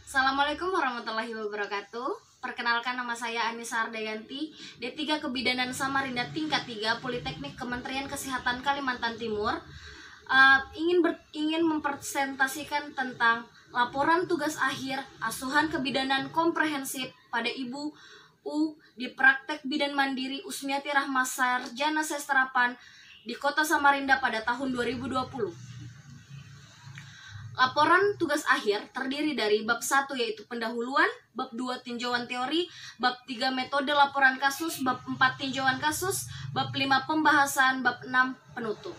Assalamualaikum warahmatullahi wabarakatuh. Perkenalkan, nama saya Anissa Ardayanti, D3 Kebidanan Samarinda tingkat 3 Politeknik Kementerian Kesehatan Kalimantan Timur. Ingin mempresentasikan tentang laporan tugas akhir asuhan kebidanan komprehensif pada Ibu U di Praktek Bidan Mandiri Usmiati Rahma Sarjana Sastrapan di Kota Samarinda pada tahun 2020. Laporan tugas akhir terdiri dari bab 1 yaitu pendahuluan, bab 2 tinjauan teori, bab 3 metode laporan kasus, bab 4 tinjauan kasus, bab 5 pembahasan, bab 6 penutup.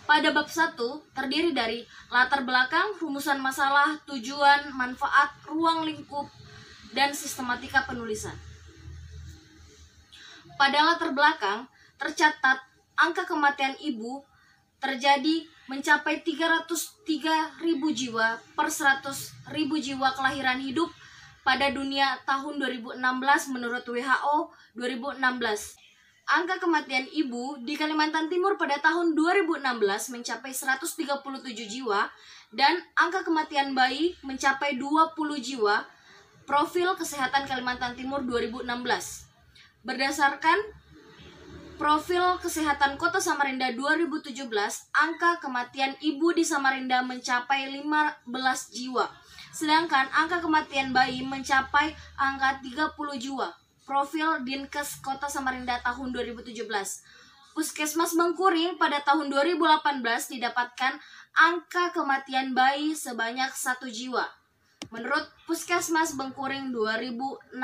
Pada bab 1 terdiri dari latar belakang, rumusan masalah, tujuan, manfaat, ruang lingkup, dan sistematika penulisan. Pada latar belakang tercatat angka kematian ibu terjadi mencapai 303.000 jiwa per 100.000 jiwa kelahiran hidup pada dunia tahun 2016 menurut WHO 2016. Angka kematian ibu di Kalimantan Timur pada tahun 2016 mencapai 137 jiwa dan angka kematian bayi mencapai 20 jiwa. Profil Kesehatan Kalimantan Timur 2016. Berdasarkan Profil Kesehatan Kota Samarinda 2017, angka kematian ibu di Samarinda mencapai 15 jiwa. Sedangkan angka kematian bayi mencapai angka 30 jiwa. Profil Dinkes Kota Samarinda tahun 2017. Puskesmas Bengkuring pada tahun 2018 didapatkan angka kematian bayi sebanyak 1 jiwa. Menurut Puskesmas Bengkuring 2018.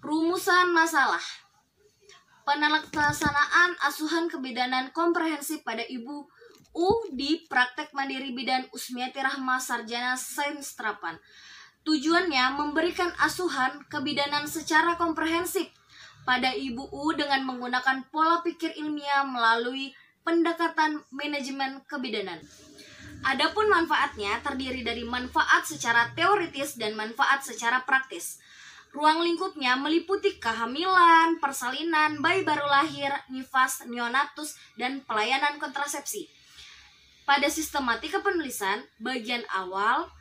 Rumusan masalah. Pelaksanaan asuhan kebidanan komprehensif pada Ibu U di Praktek Mandiri Bidan Usmiati Rahma Sarjana Sastrapan. Tujuannya memberikan asuhan kebidanan secara komprehensif pada Ibu U dengan menggunakan pola pikir ilmiah melalui pendekatan manajemen kebidanan. Adapun manfaatnya terdiri dari manfaat secara teoritis dan manfaat secara praktis. Ruang lingkupnya meliputi kehamilan, persalinan, bayi baru lahir, nifas, neonatus, dan pelayanan kontrasepsi. Pada sistematika penulisan, bagian awal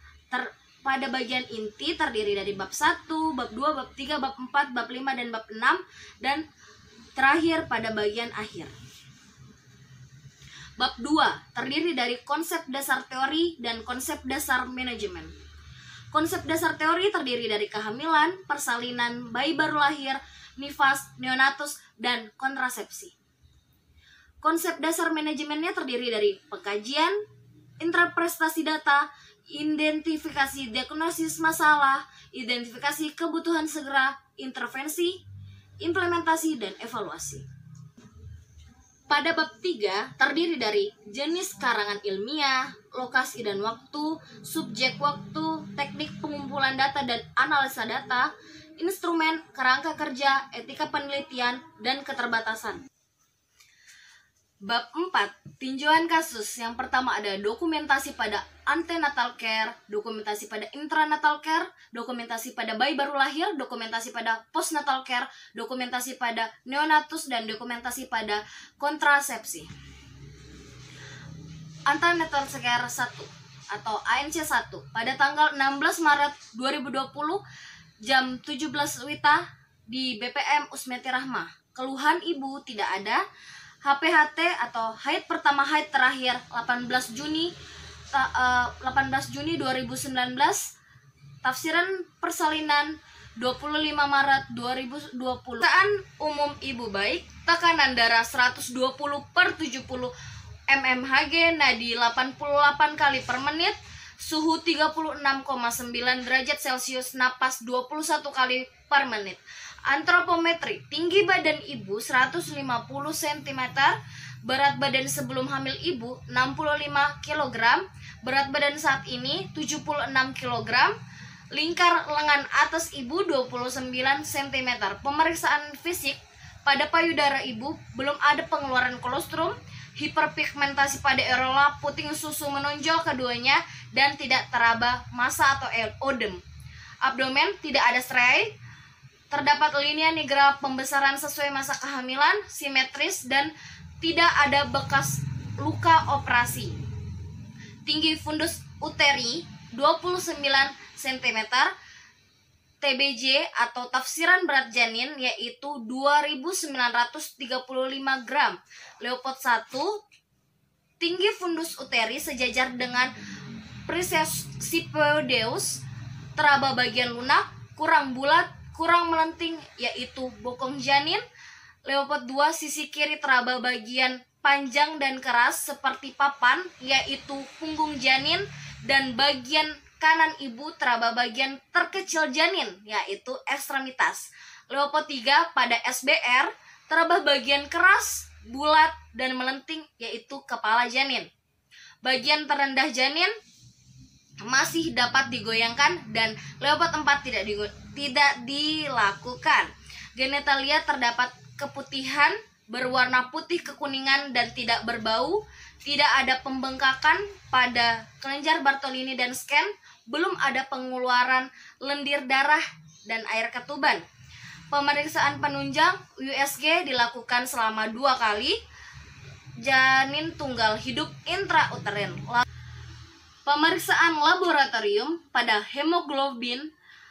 pada bagian inti terdiri dari bab 1, bab 2, bab 3, bab 4, bab 5, dan bab 6, dan terakhir pada bagian akhir. Bab 2 terdiri dari konsep dasar teori dan konsep dasar manajemen. Konsep dasar teori terdiri dari kehamilan, persalinan, bayi baru lahir, nifas, neonatus, dan kontrasepsi. Konsep dasar manajemennya terdiri dari pengkajian, interpretasi data, identifikasi diagnosis masalah, identifikasi kebutuhan segera, intervensi, implementasi, dan evaluasi. Pada bab 3 terdiri dari jenis karangan ilmiah, lokasi dan waktu, subjek waktu, teknik pengumpulan data dan analisa data, instrumen, kerangka kerja, etika penelitian, dan keterbatasan. Bab 4, tinjauan kasus. Yang pertama ada dokumentasi pada antenatal care, dokumentasi pada intranatal care, dokumentasi pada bayi baru lahir, dokumentasi pada postnatal care, dokumentasi pada neonatus, dan dokumentasi pada kontrasepsi. Antenatal care 1 atau ANC 1 pada tanggal 16 Maret 2020 jam 17 WITA di BPM Usmiati Rahma. Keluhan ibu tidak ada. HPHT atau haid pertama haid terakhir 18 Juni 2019. Tafsiran persalinan 25 Maret 2020. Pemeriksaan umum ibu baik, tekanan darah 120/70 mmHg, nadi 88 kali per menit, suhu 36,9 derajat Celcius, napas 21 kali per menit. Antropometri, tinggi badan ibu 150 cm, berat badan sebelum hamil ibu 65 kg, berat badan saat ini 76 kg, lingkar lengan atas ibu 29 cm. Pemeriksaan fisik, pada payudara ibu belum ada pengeluaran kolostrum, hiperpigmentasi pada areola, puting susu menonjol keduanya, dan tidak teraba massa atau odem. Abdomen tidak ada striae. Terdapat linea nigra pembesaran sesuai masa kehamilan, simetris, dan tidak ada bekas luka operasi. Tinggi fundus uteri 29 cm, TBJ atau tafsiran berat janin yaitu 2.935 gram. Leopard 1, tinggi fundus uteri sejajar dengan Prisespideus, teraba bagian lunak, kurang bulat, kurang melenting yaitu bokong janin. Leopard 2, sisi kiri teraba bagian panjang dan keras seperti papan yaitu punggung janin, dan bagian kanan ibu teraba bagian terkecil janin yaitu ekstremitas. Leopard 3 pada SBR teraba bagian keras, bulat dan melenting yaitu kepala janin. Bagian terendah janin masih dapat digoyangkan dan Leopard 4 tidak dilakukan. Genitalia terdapat keputihan berwarna putih kekuningan dan tidak berbau. Tidak ada pembengkakan pada kelenjar Bartolini dan scan. Belum ada pengeluaran lendir darah dan air ketuban. Pemeriksaan penunjang USG dilakukan selama 2 kali. Janin tunggal hidup intrauterin. Pemeriksaan laboratorium pada hemoglobin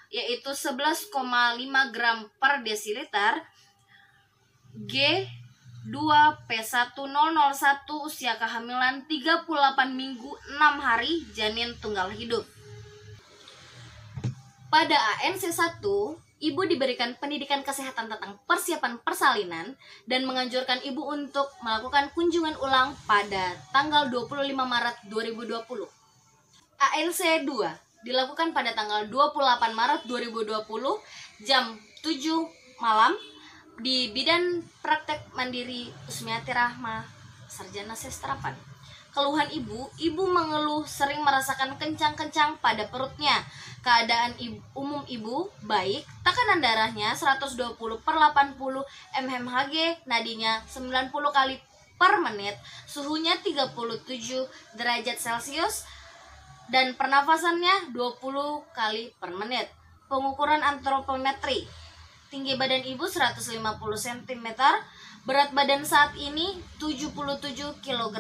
yaitu 11,5 gram per desiliter, G2P1001, usia kehamilan 38 minggu 6 hari, janin tunggal hidup. Pada ANC1, ibu diberikan pendidikan kesehatan tentang persiapan persalinan dan menganjurkan ibu untuk melakukan kunjungan ulang pada tanggal 25 Maret 2020. ANC2 dilakukan pada tanggal 28 Maret 2020 jam 7 malam di Bidan Praktek Mandiri Usmiati Rahma Sarjana Sastrapan. Keluhan ibu mengeluh sering merasakan kencang-kencang pada perutnya. Keadaan umum ibu baik, tekanan darahnya 120/80 mmHg, nadinya 90 kali per menit, suhunya 37 derajat Celcius, dan pernafasannya 20 kali per menit. Pengukuran antropometri. Tinggi badan ibu 150 cm, berat badan saat ini 77 kg,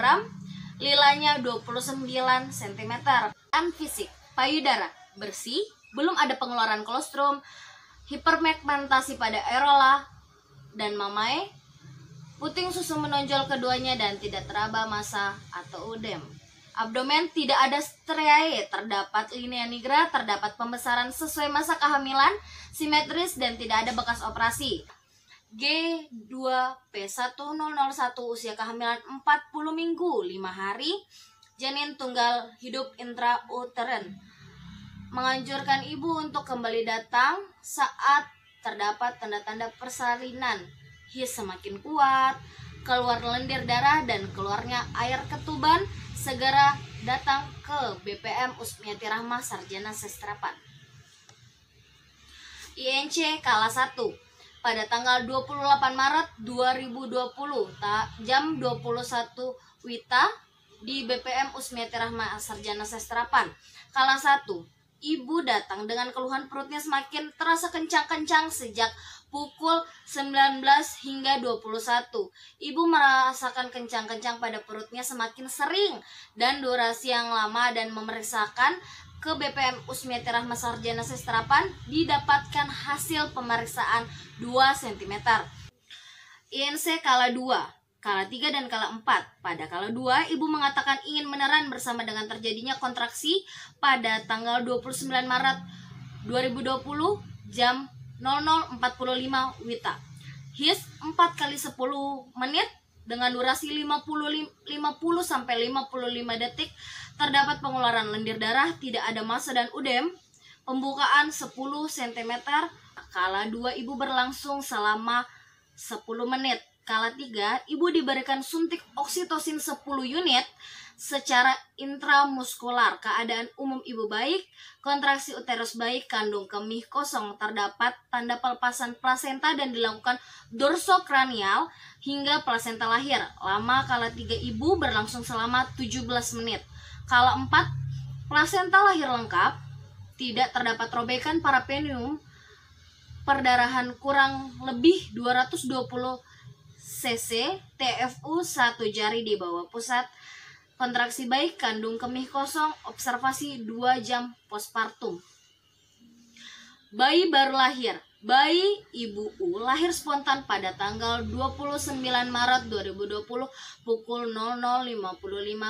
lilanya 29 cm. Fisik, payudara bersih, belum ada pengeluaran kolostrum, hiperpigmentasi pada areola dan mamae, puting susu menonjol keduanya dan tidak teraba massa atau udem. Abdomen tidak ada striae, terdapat linea nigra, terdapat pembesaran sesuai masa kehamilan, simetris dan tidak ada bekas operasi. G2P1001, usia kehamilan 40 minggu 5 hari, janin tunggal hidup intrauterin. Menganjurkan ibu untuk kembali datang saat terdapat tanda-tanda persalinan. His semakin kuat, keluar lendir darah dan keluarnya air ketuban. Segera datang ke BPM Usmiati Rahma Sarjana Sastrapan. INC Kala 1 pada tanggal 28 Maret 2020 jam 21 WITA di BPM Usmiati Rahma Sarjana Sastrapan. Kala 1, ibu datang dengan keluhan perutnya semakin terasa kencang-kencang sejak pukul 19 hingga 21. Ibu merasakan kencang-kencang pada perutnya semakin sering dan durasi yang lama dan memeriksakan ke BPM Usmiati Rahma Sarjana Sastrapan didapatkan hasil pemeriksaan 2 cm. INC Kala 2, Kala 3 dan Kala 4. Pada Kala 2, ibu mengatakan ingin meneran bersama dengan terjadinya kontraksi pada tanggal 29 Maret 2020 jam 00.45 WITA. His 4 kali 10 menit dengan durasi 50 sampai 55 detik. Terdapat pengeluaran lendir darah, tidak ada massa dan udem. Pembukaan 10 cm. Kala 2 ibu berlangsung selama 10 menit. Kala 3 ibu diberikan suntik oksitosin 10 unit secara intramuskular. Keadaan umum ibu baik, kontraksi uterus baik, kandung kemih kosong, terdapat tanda pelepasan plasenta dan dilakukan dorsokranial hingga plasenta lahir. Lama Kala 3 ibu berlangsung selama 17 menit. Kala 4 plasenta lahir lengkap, tidak terdapat robekan parapenium, perdarahan kurang lebih 220 cc, TFU 1 jari di bawah pusat. kontraksi bayi kandung kemih kosong, observasi 2 jam postpartum. Bayi baru lahir. Bayi Ibu U lahir spontan pada tanggal 29 Maret 2020 pukul 00.55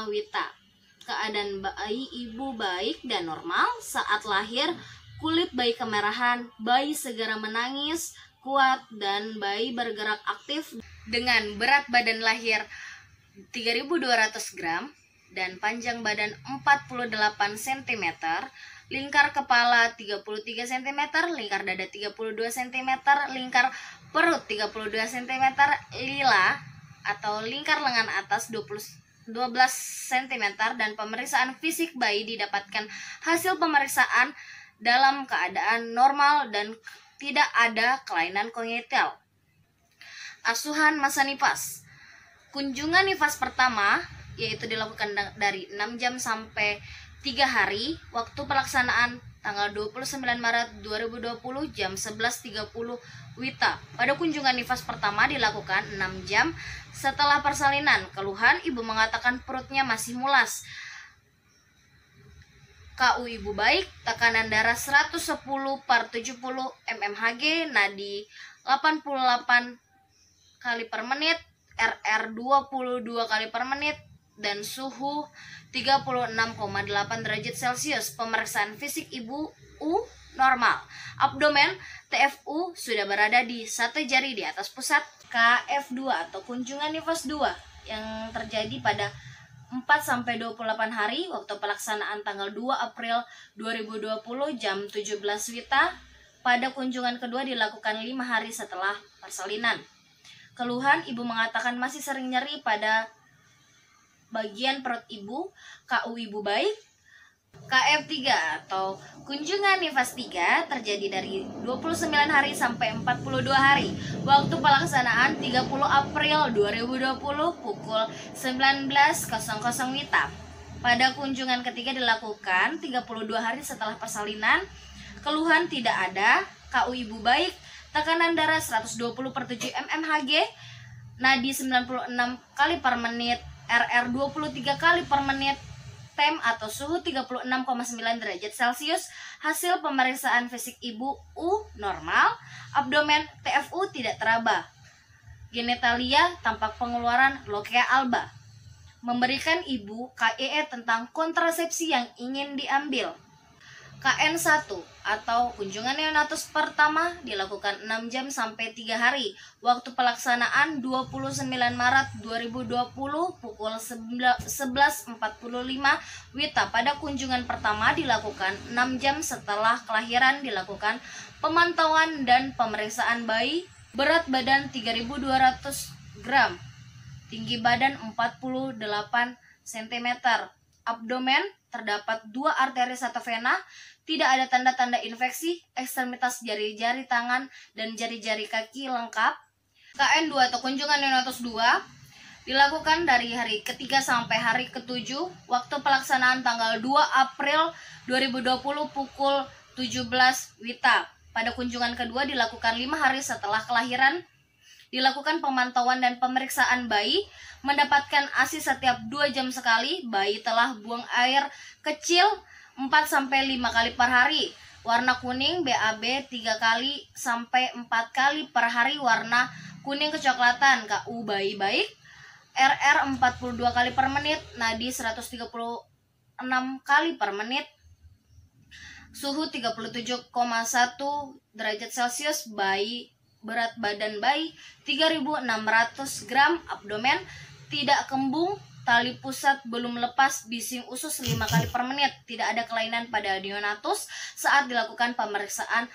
WITA. Keadaan bayi Ibu baik dan normal saat lahir. Kulit bayi kemerahan, bayi segera menangis kuat, dan bayi bergerak aktif dengan berat badan lahir 3.200 gram dan panjang badan 48 cm, lingkar kepala 33 cm, lingkar dada 32 cm, lingkar perut 32 cm, lila atau lingkar lengan atas 12 cm, dan pemeriksaan fisik bayi didapatkan hasil pemeriksaan dalam keadaan normal dan tidak ada kelainan kongenital. Asuhan masa nifas. Kunjungan nifas pertama yaitu dilakukan dari 6 jam sampai 3 hari. Waktu pelaksanaan tanggal 29 Maret 2020 jam 11.30 WITA. Pada kunjungan nifas pertama dilakukan 6 jam setelah persalinan. Keluhan, ibu mengatakan perutnya masih mulas. KU ibu baik, tekanan darah 110/70 mmHg, nadi 88 kali per menit, RR 22 kali per menit, dan suhu 36,8 derajat Celcius. Pemeriksaan fisik ibu U normal. Abdomen TFU sudah berada di 1 jari di atas pusat. KF2 atau kunjungan nifas 2 yang terjadi pada 4-28 hari. Waktu pelaksanaan tanggal 2 April 2020 jam 17 WITA. Pada kunjungan kedua dilakukan 5 hari setelah persalinan. Keluhan, ibu mengatakan masih sering nyeri pada bagian perut ibu. KU ibu baik. KF3 atau kunjungan nifas 3 terjadi dari 29 hari sampai 42 hari. Waktu pelaksanaan 30 April 2020 pukul 19.00 WITA. Pada kunjungan ketiga dilakukan 32 hari setelah persalinan. Keluhan tidak ada. KU ibu baik. Tekanan darah 120/7 mmHg, nadi 96 kali per menit, RR 23 kali per menit, TEM atau suhu 36,9 derajat Celcius. Hasil pemeriksaan fisik ibu U normal. Abdomen TFU tidak teraba. Genitalia tampak pengeluaran lochia alba. Memberikan ibu KEE tentang kontrasepsi yang ingin diambil. KN1 atau kunjungan neonatus pertama dilakukan 6 jam sampai 3 hari. Waktu pelaksanaan 29 Maret 2020 pukul 11.45 WITA. Pada kunjungan pertama dilakukan 6 jam setelah kelahiran. Dilakukan pemantauan dan pemeriksaan bayi. Berat badan 3.200 gram. Tinggi badan 48 cm. Abdomen terdapat 2 arteri 1 vena. Tidak ada tanda-tanda infeksi. Ekstremitas jari-jari tangan dan jari-jari kaki lengkap. KN2 atau kunjungan neonatus 2 dilakukan dari hari ketiga sampai hari ke-7. Waktu pelaksanaan tanggal 2 April 2020 pukul 17 WITA. Pada kunjungan kedua dilakukan 5 hari setelah kelahiran. Dilakukan pemantauan dan pemeriksaan bayi. Mendapatkan ASI setiap 2 jam sekali. Bayi telah buang air kecil 4-5 kali per hari. Warna kuning BAB 3 kali sampai 4 kali per hari. Warna kuning kecoklatan. KU bayi baik. RR 42 kali per menit. Nadi 136 kali per menit. Suhu 37,1 derajat Celcius. Bayi, berat badan bayi 3.600 gram. Abdomen tidak kembung. Tali pusat belum lepas, bising usus 5 kali per menit. Tidak ada kelainan pada neonatus saat dilakukan pemeriksaan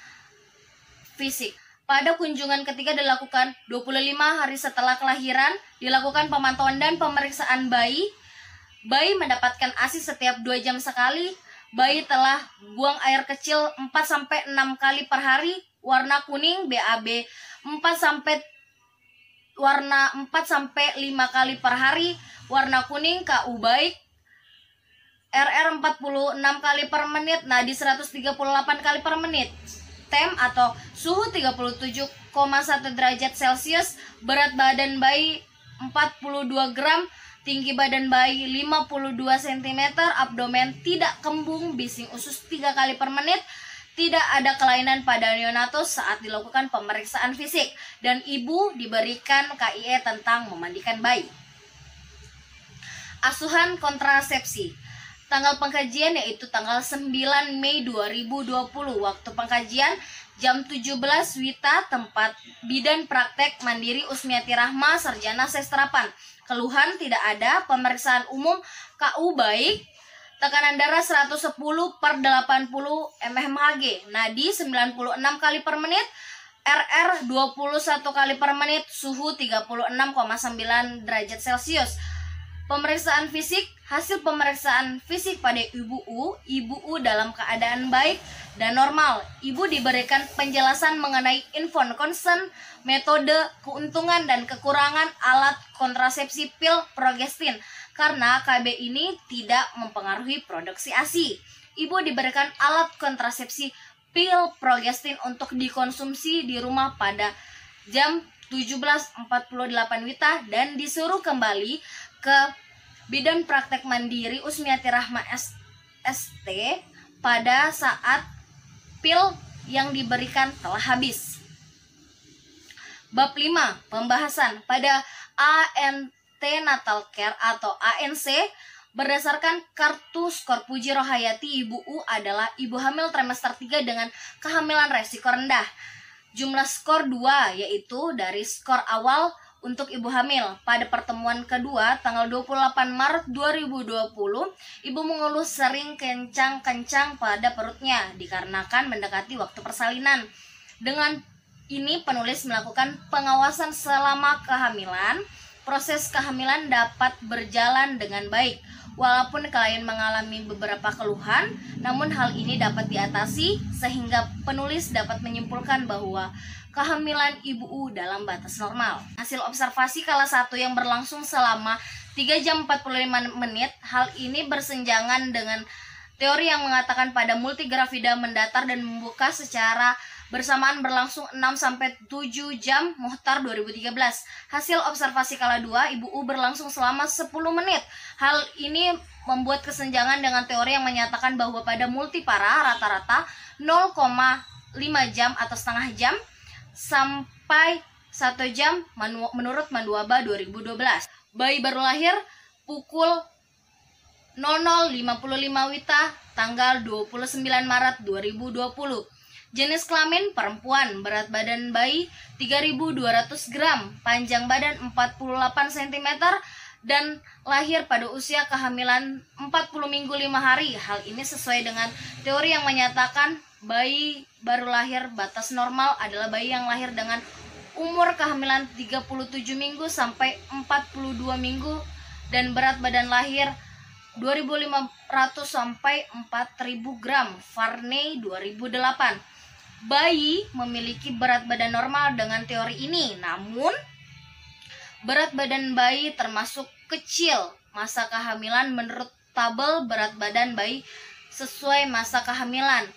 fisik. Pada kunjungan ketiga dilakukan 25 hari setelah kelahiran. Dilakukan pemantauan dan pemeriksaan bayi. Bayi mendapatkan ASI setiap 2 jam sekali. Bayi telah buang air kecil 4-6 kali per hari. Warna kuning BAB 4-5 kali per hari. Warna kuning KU baik. RR 46 kali per menit. Nadi 138 kali per menit. TEM atau suhu 37,1 derajat Celcius. Berat badan bayi 42 gram. tinggi badan bayi 52 cm, abdomen tidak kembung, bising usus 3 kali per menit, tidak ada kelainan pada neonatus saat dilakukan pemeriksaan fisik, dan ibu diberikan KIE tentang memandikan bayi. Asuhan kontrasepsi. Tanggal pengkajian yaitu tanggal 9 Mei 2020. Waktu pengkajian jam 17 WITA, tempat bidan praktek mandiri Usmiati Rahma, Sarjana Sestrapan. Keluhan tidak ada, pemeriksaan umum KU baik, tekanan darah 110/80 mmHg, nadi 96 kali per menit, RR 21 kali per menit, suhu 36,9 derajat Celcius. Pemeriksaan fisik, hasil pemeriksaan fisik pada Ibu U dalam keadaan baik dan normal. Ibu diberikan penjelasan mengenai info concern, metode, keuntungan dan kekurangan alat kontrasepsi pil progestin karena KB ini tidak mempengaruhi produksi ASI. Ibu diberikan alat kontrasepsi pil progestin untuk dikonsumsi di rumah pada jam 17.48 WITA dan disuruh kembali ke bidan praktek mandiri Usmiati Rahma ST pada saat pil yang diberikan telah habis. Bab 5. Pembahasan pada ANT Natal Care atau ANC. Berdasarkan kartu skor Puji Rohayati, Ibu U adalah ibu hamil trimester 3 dengan kehamilan resiko rendah. Jumlah skor 2 yaitu dari skor awal untuk ibu hamil. Pada pertemuan kedua tanggal 28 Maret 2020, ibu mengeluh sering kencang-kencang pada perutnya dikarenakan mendekati waktu persalinan. Dengan ini penulis melakukan pengawasan selama kehamilan. Proses kehamilan dapat berjalan dengan baik. Walaupun klien mengalami beberapa keluhan, namun hal ini dapat diatasi sehingga penulis dapat menyimpulkan bahwa kehamilan Ibu U dalam batas normal. Hasil observasi kala 1 yang berlangsung selama 3 jam 45 menit. Hal ini bersenjangan dengan teori yang mengatakan pada multigravida mendatar dan membuka secara bersamaan berlangsung 6-7 jam muhtar 2013. Hasil observasi kala 2 Ibu U berlangsung selama 10 menit. Hal ini membuat kesenjangan dengan teori yang menyatakan bahwa pada multipara rata-rata 0,5 jam atau setengah jam sampai 1 jam menurut Manduaba 2012. Bayi baru lahir pukul 00.55 WITA tanggal 29 Maret 2020. Jenis kelamin perempuan, berat badan bayi 3.200 gram, panjang badan 48 cm, dan lahir pada usia kehamilan 40 minggu 5 hari. Hal ini sesuai dengan teori yang menyatakan bayi baru lahir batas normal adalah bayi yang lahir dengan umur kehamilan 37 minggu sampai 42 minggu dan berat badan lahir 2.500 sampai 4.000 gram. Varney 2008. Bayi memiliki berat badan normal dengan teori ini, namun berat badan bayi termasuk kecil masa kehamilan menurut tabel berat badan bayi sesuai masa kehamilan,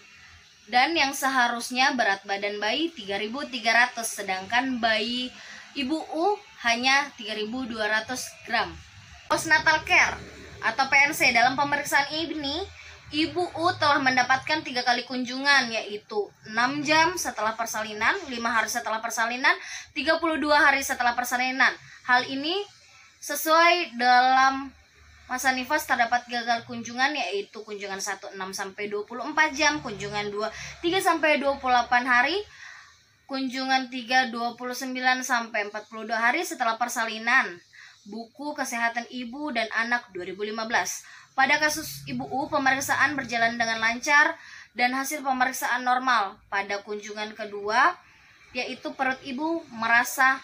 dan yang seharusnya berat badan bayi 3.300 sedangkan bayi Ibu U hanya 3.200 gram. Postnatal care atau PNC. Dalam pemeriksaan ini Ibu U telah mendapatkan 3 kali kunjungan, yaitu 6 jam setelah persalinan, 5 hari setelah persalinan, 32 hari setelah persalinan. Hal ini sesuai dalam masa nifas terdapat gagal kunjungan, yaitu kunjungan 1 6 sampai 24 jam, kunjungan 2 3 sampai 28 hari, kunjungan 3 29 sampai 42 hari setelah persalinan. Buku Kesehatan Ibu dan Anak 2015. Pada kasus Ibu U, pemeriksaan berjalan dengan lancar dan hasil pemeriksaan normal. Pada kunjungan kedua, yaitu perut ibu merasa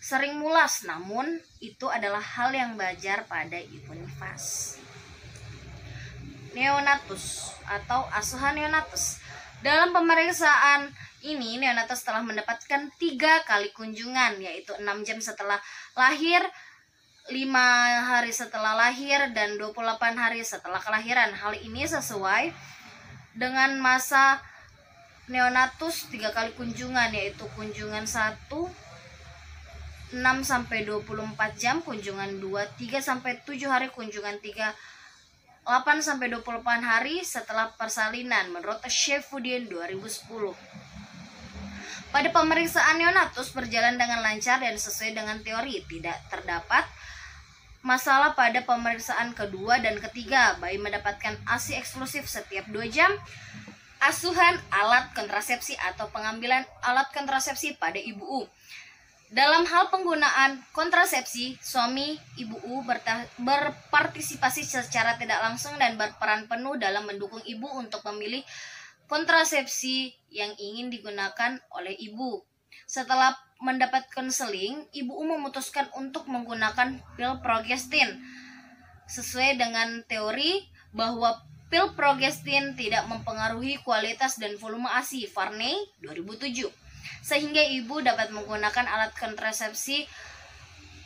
sering mulas, namun itu adalah hal yang wajar pada ibu nifas. Neonatus atau asuhan neonatus. Dalam pemeriksaan ini, neonatus telah mendapatkan 3 kali kunjungan, yaitu 6 jam setelah lahir, 5 hari setelah lahir, dan 28 hari setelah kelahiran. Hal ini sesuai dengan masa neonatus 3 kali kunjungan, yaitu kunjungan 1 6-24 jam kunjungan 2, 3-7 hari kunjungan 3, 8-28 hari setelah persalinan menurut Saifuddin 2010. Pada pemeriksaan neonatus berjalan dengan lancar dan sesuai dengan teori. Tidak terdapat masalah pada pemeriksaan kedua dan ketiga. Bayi mendapatkan ASI eksklusif setiap 2 jam. Asuhan alat kontrasepsi atau pengambilan alat kontrasepsi pada ibu U. Dalam hal penggunaan kontrasepsi, suami ibu U berpartisipasi secara tidak langsung dan berperan penuh dalam mendukung ibu untuk memilih kontrasepsi yang ingin digunakan oleh ibu. Setelah mendapat konseling, ibu U memutuskan untuk menggunakan pil progestin. Sesuai dengan teori bahwa pil progestin tidak mempengaruhi kualitas dan volume ASI, Varney 2007. Sehingga ibu dapat menggunakan alat kontrasepsi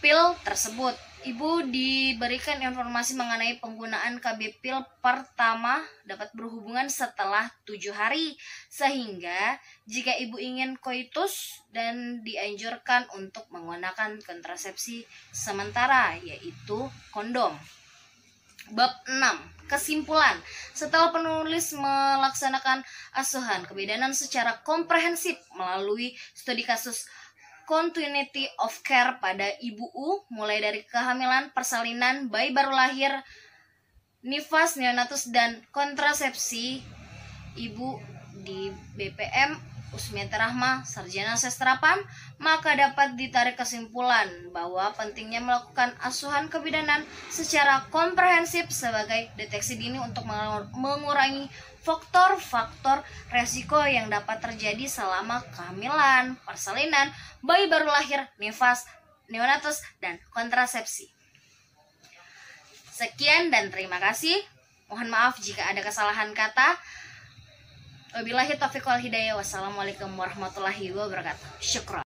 pil tersebut. Ibu diberikan informasi mengenai penggunaan KB pil pertama dapat berhubungan setelah 7 hari. Sehingga jika ibu ingin koitus dan dianjurkan untuk menggunakan kontrasepsi sementara, yaitu kondom. Bab 6. Kesimpulan. Setelah penulis melaksanakan asuhan kebidanan secara komprehensif melalui studi kasus continuity of care pada ibu U, mulai dari kehamilan, persalinan, bayi baru lahir, nifas, neonatus, dan kontrasepsi, ibu di BPM Usmiati Rahma, Sarjana Sastra PAM, maka dapat ditarik kesimpulan bahwa pentingnya melakukan asuhan kebidanan secara komprehensif sebagai deteksi dini untuk mengurangi faktor-faktor resiko yang dapat terjadi selama kehamilan, persalinan, bayi baru lahir, nifas, neonatus, dan kontrasepsi. Sekian dan terima kasih. Mohon maaf jika ada kesalahan kata. Wabillahi taufiq wal hidayah. Wassalamualaikum warahmatullahi wabarakatuh. Syukran.